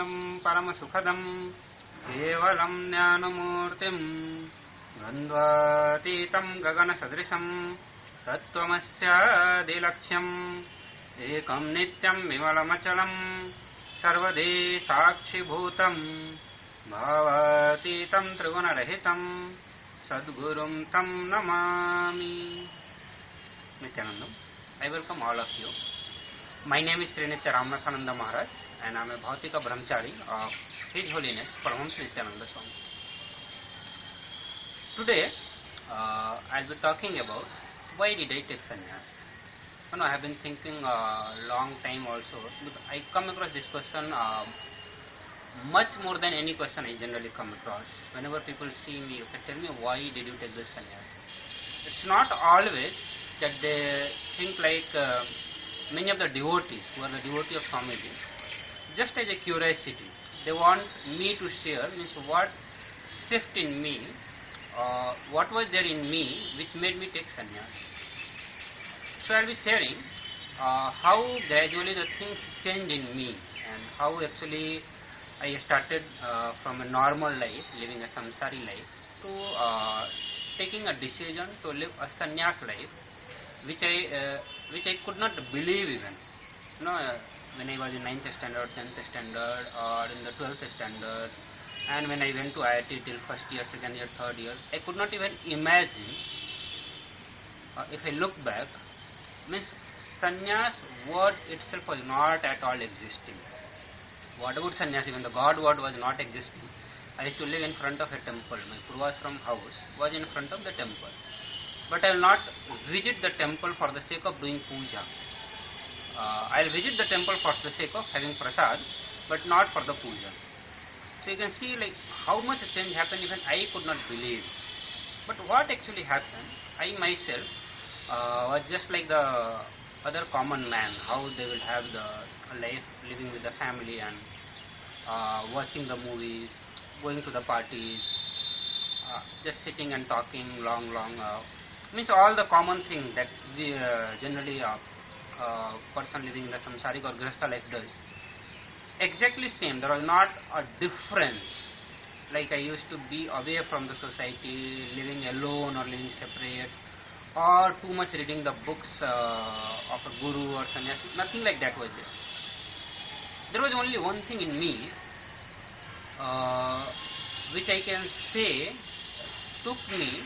Satchidanandam Paramasukhadam Kevalam Jnanamurtim Gandhvatitam Gagana Sadrisam Tattvamasya Dilaksham Ekam Nityam Vimalamachalam Sarvade Sakshi Bhutam Bhavatitam Triguna-rahitam Sadgurum Tam Namami. Nithyanandam. I welcome all of you. My name is Sri Ramanatha Maharaj and I am a Bhautika Brahmachari of His Holiness Paramahamsa Nithyananda Swami. Today I will be talking about why did I take sannyas. I have been thinking a long time also. I come across this question much more than any question I generally come across. Whenever people see me, you can tell me why did you take this sannyas. It's not always that they think like many of the devotees who are the devotee of Swamiji, just as a curiosity. They want me to share means what shift in me, what was there in me which made me take sannyas. So I'll be sharing how gradually the things changed in me and how actually I started from a normal life, living a samsari life, to taking a decision to live a sannyas life, which I could not believe even. When I was in 9th standard, 10th standard, or in the 12th standard, and when I went to IIT till first year, second year, third year, I could not even imagine. If I look back, means sannyas word itself was not at all existing. What about sannyas? Even the God word was not existing. I used to live in front of a temple. My Purvashram house was in front of the temple. But I will not visit the temple for the sake of doing puja. I will visit the temple for the sake of having prasad, but not for the puja. So you can see like how much change happened, even I could not believe. But what actually happened, I myself was just like the other common man, how they will have the life living with the family and watching the movies, going to the parties, just sitting and talking long, means all the common things that we generally person living in the samsaric or grihastha life does. Exactly same. There was not a difference. Like I used to be away from the society, living alone or living separate, or too much reading the books of a guru or sannyasi. Nothing like that was there. There was only one thing in me which I can say took me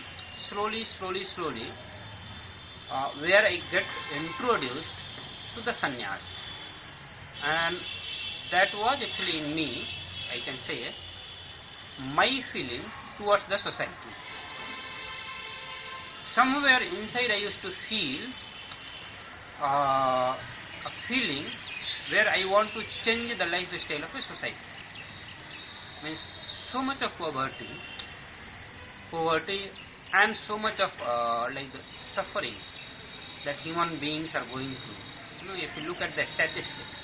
slowly, where I get introduced to the sannyas, and that was actually in me, I can say, my feeling towards the society. Somewhere inside I used to feel a feeling where I want to change the lifestyle of a society. Means so much of poverty and so much of like the suffering that human beings are going through. If you look at the statistics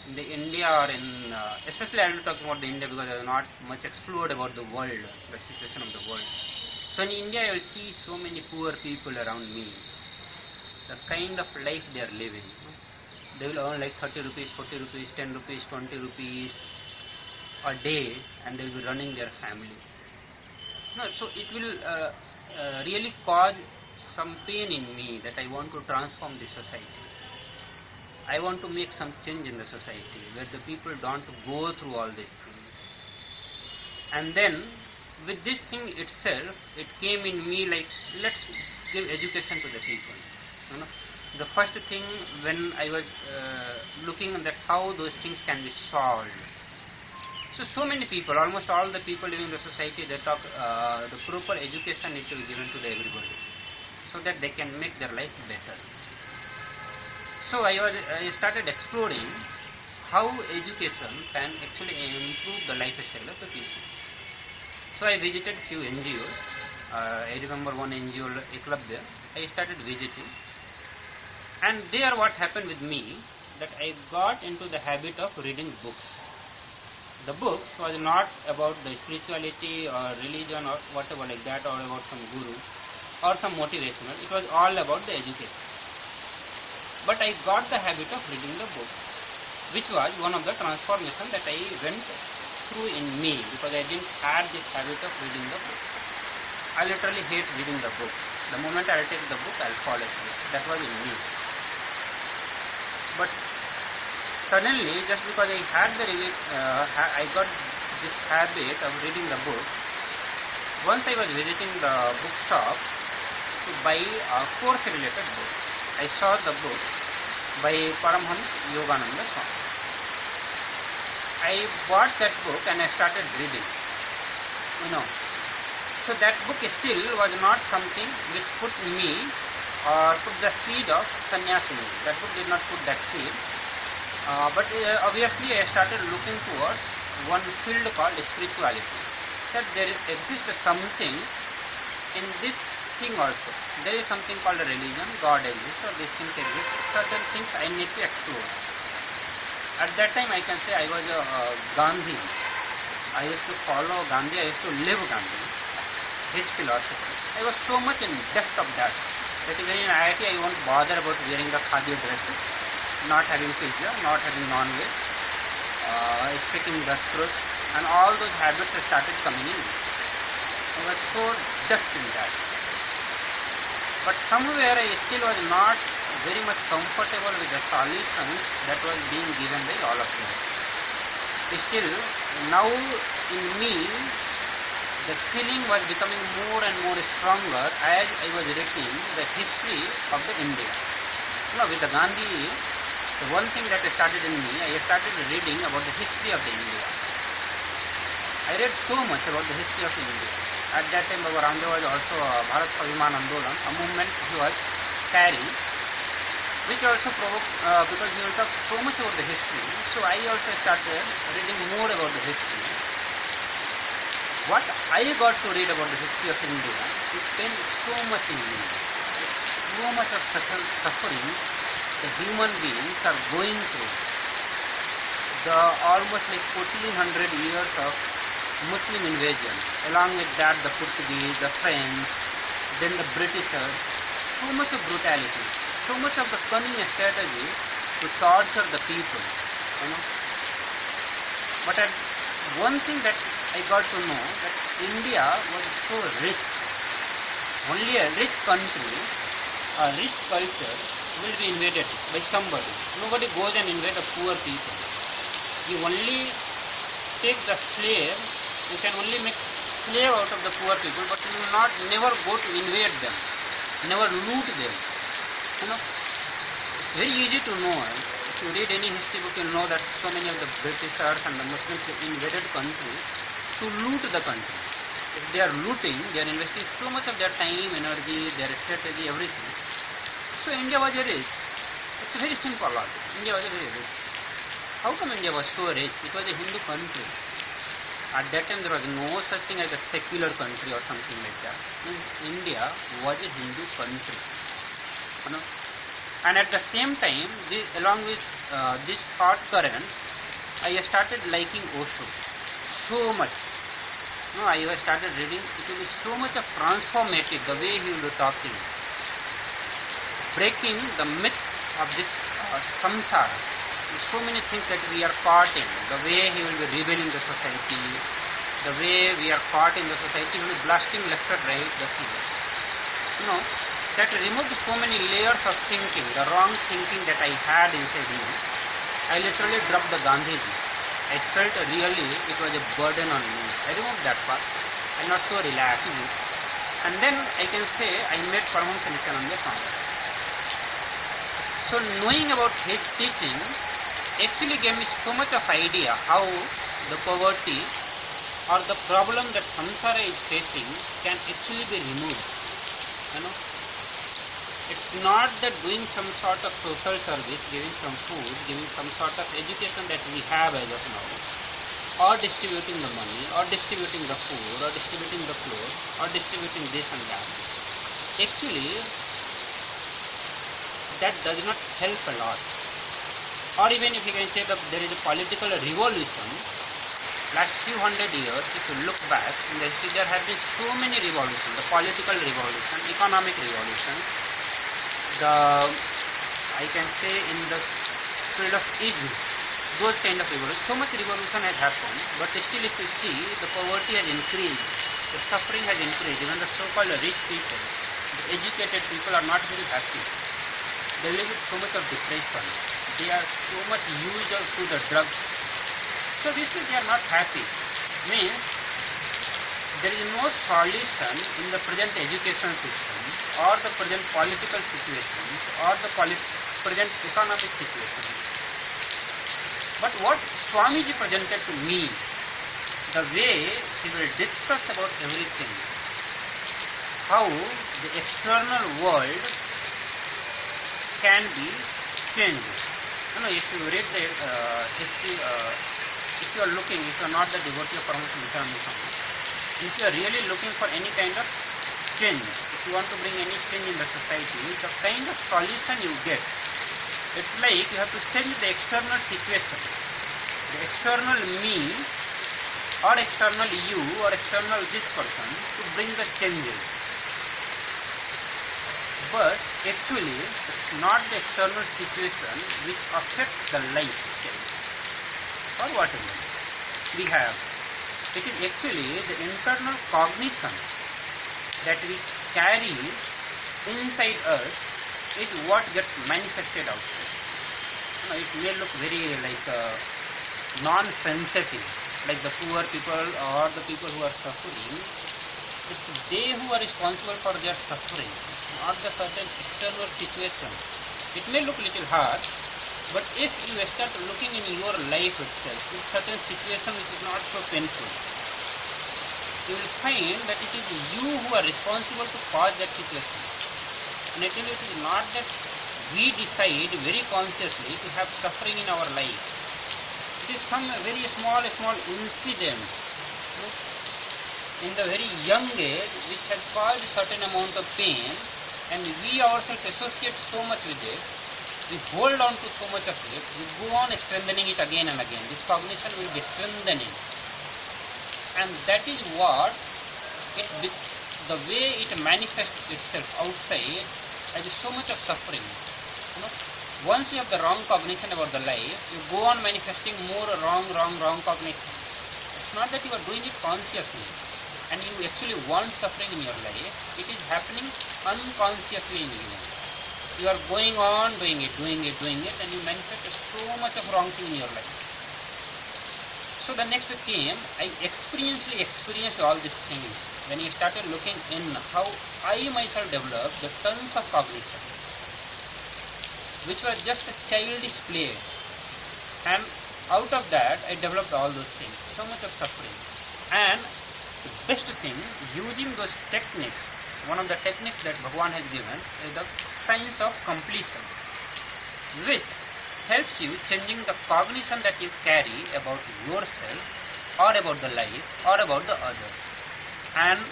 in the India or in especially I will talk about the India because I have not much explored about the world, the situation of the world. So in India I will see so many poor people around me. The kind of life they are living. They will earn like 30 rupees, 40 rupees, 10 rupees, 20 rupees a day, and they will be running their family. So it will really cause some pain in me that I want to transform the society. I want to make some change in the society where the people don't go through all these things. And then with this thing itself, it came in me like, let's give education to the people. The first thing when I was looking at how those things can be solved. So many people, almost all the people living in the society, they talk the proper education needs to be given to everybody so that they can make their life better. So I started exploring how education can actually improve the lifestyle of the people. So I visited few NGOs. I remember one NGO, a club there. I started visiting. And there what happened with me, that I got into the habit of reading books. The books was not about the spirituality or religion or whatever like that, or about some guru or some motivational. It was all about the education. But I got the habit of reading the book. which was one of the transformation that I went through in me, because I didn't have this habit of reading the book. I literally hate reading the book. The moment I'll take the book, I'll fall asleep. That was in me. But suddenly, just because I had I got this habit of reading the book, once I was visiting the bookshop to buy a course-related book. I saw the book by Paramahamsa Yogananda Swami. I bought that book and I started reading. So that book still was not something which put me or put the seed of Sannyas in me. That book did not put that seed. But obviously I started looking towards one field called spirituality. That there exists something in this thing also. There is something called a religion, God exists, or these things exist. Certain things I need to explore. At that time I can say I was a Gandhi. I used to follow Gandhi, I used to live Gandhi, his philosophy. I was so much in depth of that even in IIT I won't bother about wearing the khadi dresses, not having pizza, not having non-veg, speaking the truth, and all those habits started coming in. I was so depth in that. But somewhere I still was not very much comfortable with the solutions that was being given by all of them. Still, now in me, the feeling was becoming more and more stronger as I was reading the history of the India. With the Gandhi, the one thing that started in me, I started reading about the history of the India. I read so much about the history of India. At that time, Baba Ramdev was also a Bharat Swaviman Andolan, a movement he was carrying, which also provoked, because he will talk so much about the history. So I also started reading more about the history. What I got to read about the history of India, it pained so much in me. So much of suffering the human beings are going through. The almost like 1400 years of Muslim invasion, along with that the Portuguese, the French, then the Britishers, so much of brutality, so much of the cunning strategy to torture the people, But one thing that I got to know, that India was so rich. Only a rich country, a rich culture will be invaded by somebody. Nobody goes and invade the poor people. You only take the slave. You can only make slave out of the poor people, but you will never go to invade them, never loot them. It's very easy to know. If you read any history book, you know that so many of the Britishers and the Muslims invaded countries to loot the country. If they are looting, they are investing so much of their time, energy, their strategy, everything. So India was rich. It's a very simple logic. India was very rich. How come India was so rich? It was a Hindu country. At that time, there was no such thing as a secular country or something like that. India was a Hindu country. And at the same time, along with this thought current, I started liking Osho so much. I started reading. It will be so much of transformative, the way he will be talking, breaking the myth of this samsara. So many things that we are caught in, the way he will be revealing the society, the way we are caught in the society, he will be blasting left and right the things. That removed so many layers of thinking, the wrong thinking that I had inside me. I literally dropped the Gandhiji. I felt really it was a burden on me. I removed that part. I'm not so relaxed. And then I can say I met Paramahamsa Nithyananda Swami. So knowing about his teaching actually gave me so much of idea how the poverty or the problem that samsara is facing can actually be removed. It's not that doing some sort of social service, giving some food, giving some sort of education that we have as of now, or distributing the money, or distributing the food, or distributing the clothes, or distributing this and that. Actually, that does not help a lot. Or even if you can say that there is a political revolution, last few hundred years, if you look back in the history, there have been so many revolutions, the political revolution, economic revolution, I can say in the field of Islam, those kind of revolution. So much revolution has happened, but still if you see, the poverty has increased, the suffering has increased. Even the so-called rich people, the educated people are not very happy. They live with so much of depression. They are so much used to the drugs. So basically they are not happy. Means there is no solution in the present education system or the present political situations or the present economic situation. But what Swamiji presented to me, the way he will discuss about everything, how the external world can be changed. If you read the history, if you are looking, if you are not the devotee of Paramahamsa Nithyananda, if you are really looking for any kind of change, if you want to bring any change in the society, the kind of solution you get, it's like you have to change the external situation, the external me or external you or external this person to bring the changes. But actually, it's not the external situation which affects the life change or whatever we have. It is actually the internal cognition that we carry inside us is what gets manifested outside. It may look very like non-sensitive, like the poor people or the people who are suffering. It's they who are responsible for their suffering, not the certain external situation. It may look little hard, but if you start looking in your life itself, in certain situation which is not so painful, you will find that it is you who are responsible to cause that situation. And actually it is not that we decide very consciously to have suffering in our life. It is some very small incident in the very young age which has caused a certain amount of pain, and we ourselves associate so much with it, we hold on to so much of it, we go on strengthening it again and again. This cognition will be strengthening, and that is what the way it manifests itself outside as so much of suffering. Once you have the wrong cognition about the life, you go on manifesting more wrong cognition. It's not that you are doing it consciously and you actually want suffering in your life. It is happening unconsciously in you. You are going on doing it, and you manifest so much of wrong thing in your life. So the next came, I experienced all these things when I started looking in how I myself developed the tons of cognition, which was just a childish play, and out of that I developed all those things, so much of suffering. And the best thing, using those techniques, one of the techniques that Bhagavan has given is the science of completion, which helps you changing the cognition that you carry about yourself or about the life or about the other. And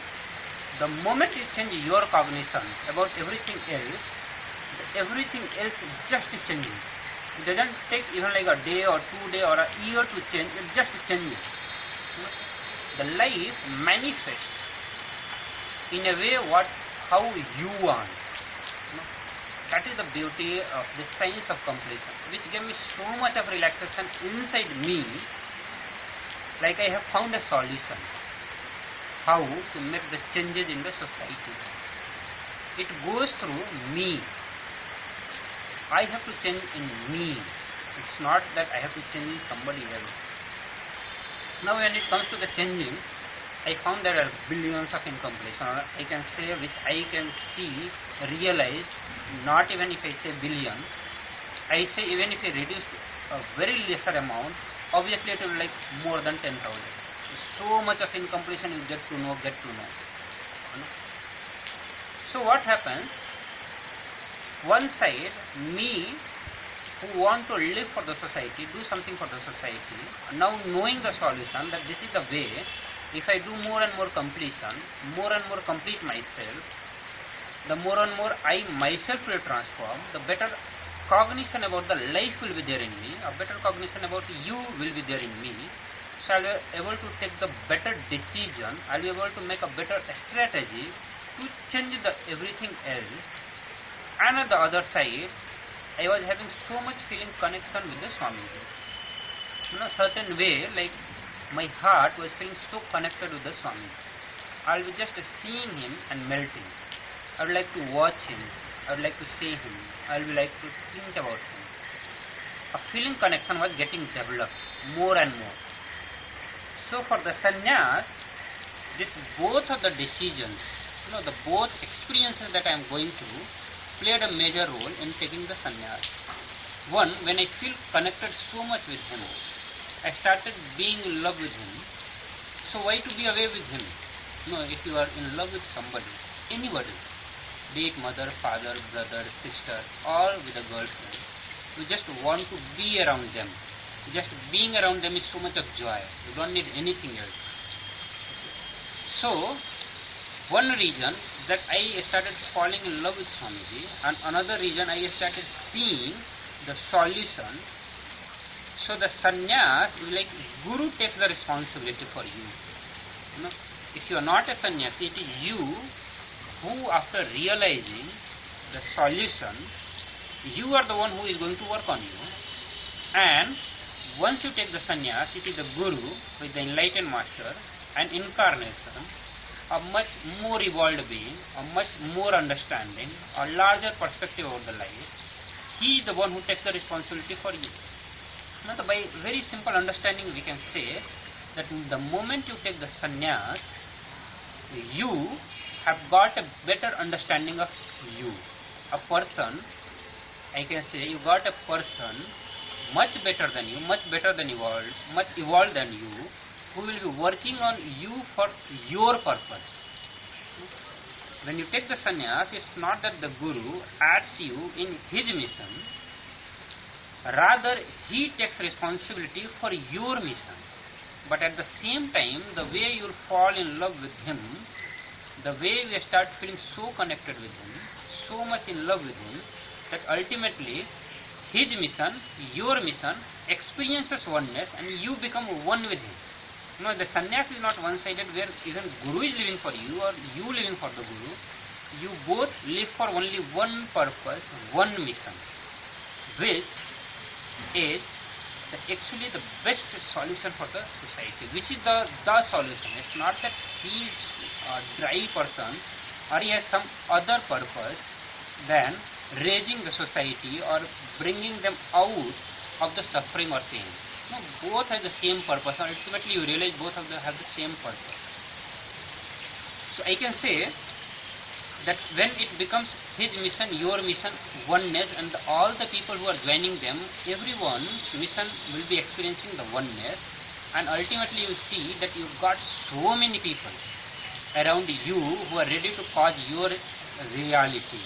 the moment you change your cognition about everything else just changes. It doesn't take even like a day or 2 days or a year to change, it just changes. The life manifests in a way how you want. That is the beauty of the science of completion, which gave me so much of relaxation inside me, like I have found a solution how to make the changes in the society. It goes through me. I have to change in me. It's not that I have to change in somebody else. Now when it comes to the changing, I found there are billions of incompletion, or I can say which I can see, realize, not even if I say billion, I say even if I reduce a very lesser amount, obviously it will be like more than 10,000. So much of incompletion you get to know. So what happens? One side, me, who want to live for the society, do something for the society, now knowing the solution that this is the way, if I do more and more completion, more and more complete myself, the more and more I myself will transform, the better cognition about the life will be there in me, a better cognition about you will be there in me. So I'll be able to take the better decision, I'll be able to make a better strategy to change the everything else. And on the other side, I was having so much feeling connection with the Swamiji. certain way, like my heart was feeling so connected with the Swami. I'll be just seeing him and melting. I would like to watch him. I would like to see him. I would like to think about him. A feeling connection was getting developed more and more. So for the sannyas, this both of the decisions, the both experiences that I am going through played a major role in taking the sannyas. One, when I feel connected so much with him, I started being in love with him. So why to be away with him? If you are in love with somebody, anybody, be it mother, father, brother, sister, or with a girlfriend, you just want to be around them. Just being around them is so much of joy. You don't need anything else. So, one reason that I started falling in love with Swamiji, and another reason I started seeing the solution. So the sannyas is like Guru takes the responsibility for you. If you are not a sannyasi, it is you who, after realizing the solution, you are the one who is going to work on you. And once you take the sannyas, it is the Guru with the enlightened master, an incarnation, a much more evolved being, a much more understanding, a larger perspective over the life. He is the one who takes the responsibility for you. By very simple understanding, we can say that the moment you take the sannyas, you have got a better understanding of you. A person, I can say, you got a person much better than you, much evolved than you, who will be working on you for your purpose. When you take the sannyas, it's not that the Guru adds you in his mission, rather he takes responsibility for your mission. But at the same time, the way you fall in love with him, the way you start feeling so connected with him, so much in love with him, that ultimately his mission, your mission, experiences oneness and you become one with him. The sannyas is not one-sided where even Guru is living for you or you living for the Guru. You both live for only one purpose, one mission, which is actually the best solution for the society, which is the solution. It's not that he is a dry person or he has some other purpose than raising the society or bringing them out of the suffering or pain. Both have the same purpose, and ultimately you realize both of them have the same purpose. So I can say that when it becomes his mission, your mission, oneness, and all the people who are joining them, everyone's mission will be experiencing the oneness, and ultimately you see that you've got so many people around you who are ready to cause your reality.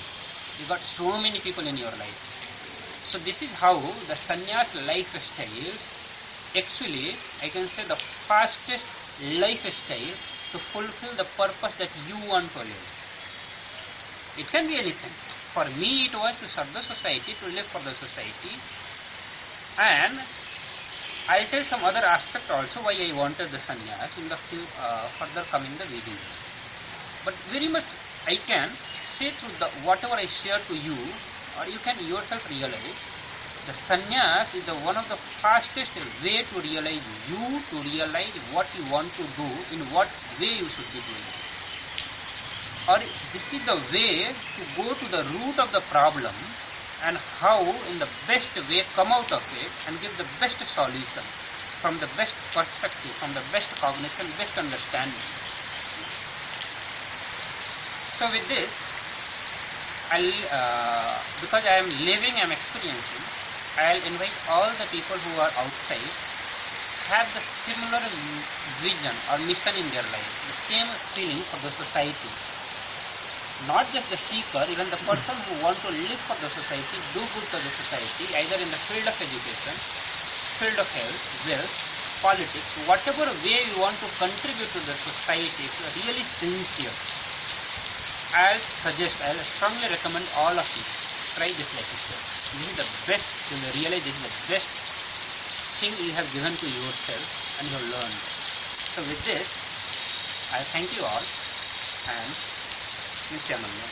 You've got so many people in your life. So this is how the sannyas lifestyle, actually I can say, the fastest lifestyle to fulfill the purpose that you want to live. It can be anything. For me it was to serve the society, to live for the society, and I'll tell some other aspect also why I wanted the sannyas in the further coming the videos. But very much I can say through the whatever I share to you, or you can yourself realize, the sannyas is the one of the fastest way to realize what you want to do, in what way you should be doing. Or this is the way to go to the root of the problem and how in the best way come out of it and give the best solution from the best perspective, from the best cognition, best understanding. So with this, because I am living, I am experiencing, I'll invite all the people who are outside, have the similar vision or mission in their life, the same feeling for the society. Not just the seeker, even the person who wants to live for the society, do good for the society, either in the field of education, field of health, wealth, politics, whatever way you want to contribute to the society, if you are really sincere, I'll strongly recommend all of you, try this lifestyle. This is the best, you will realize this is the best thing you have given to yourself and you have learned. So with this, I thank you all and Nithyananda.